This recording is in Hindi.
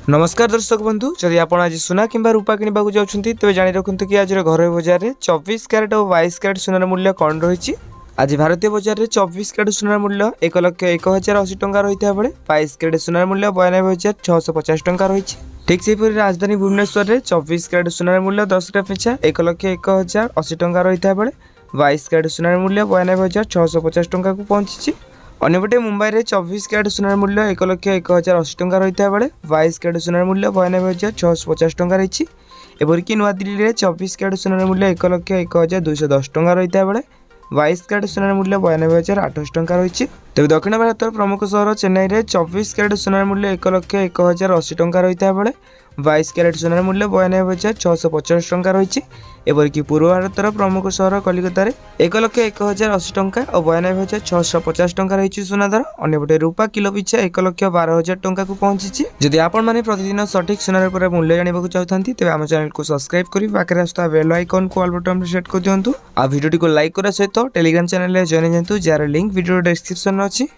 नमस्कार दर्शक बंधु जदि आप आज सुना कि रूपा किणवा जाऊँगी तेज जाणी रखु कि आज घर बजार में 24 क्यारेट और 22 क्यारेट सुनार मूल्य कौन रही। आज भारतीय बजार में 24 क्यारेट सुनार मूल्य 1,01,080 टंका रही बेले 22 क्यारेट सुनार मूल्य 92,650 टंका रही। ठीक से राजधानी भुवनेश्वर में 24 क्यारेट सुनार मूल्य 10 ग्राम पिछा 1,01,080 टंका रही बेले 22 क्यारेट सुनार मूल्य 92,650 टंका को पहुंची। अन्यपटे मुंबई में 24 क्यारेट सुनार मूल्य 1,01,080 टंका रही बेले 22 क्यारेट सुनार मूल्य 92,650 टंका रही। एपरिक नुआदिल्ली में 24 क्यारेट सुनार मूल्य 1,01,210 टंका रही बेले 22 क्यारेट सुनार मूल्य 92,028 टंका रही। तेज दक्षिण भारत प्रमुख सहर चेन्नई में 24 क्यारेट सुनार मूल्य 1,01,080 टंका रही बेले 22 क्यारेट सुनार मूल्य 92,650 टंका रही। एपरिक पूर्व भारत प्रमुख सहर कलिकता में 1,01,080 टंका और 92,650 टंका रही सुना दर। अन्यपटे रूपा किलो पिछा 1,12,000 टंका को पहुंची। जदि आपण मैंने प्रतिदिन सठिक सुनार मूल्य जानवा चाहते तेज आम चैनल को सब्सक्राइब कर पाखे आसता बेल आइकन को ऑल बटन में सेट कर दिंतु। आ वीडियो को लाइक करने सहित टेलीग्राम चैनल जॉइन जातु जार लिंक वीडियो डिस्क्रिप्शन अच्छी।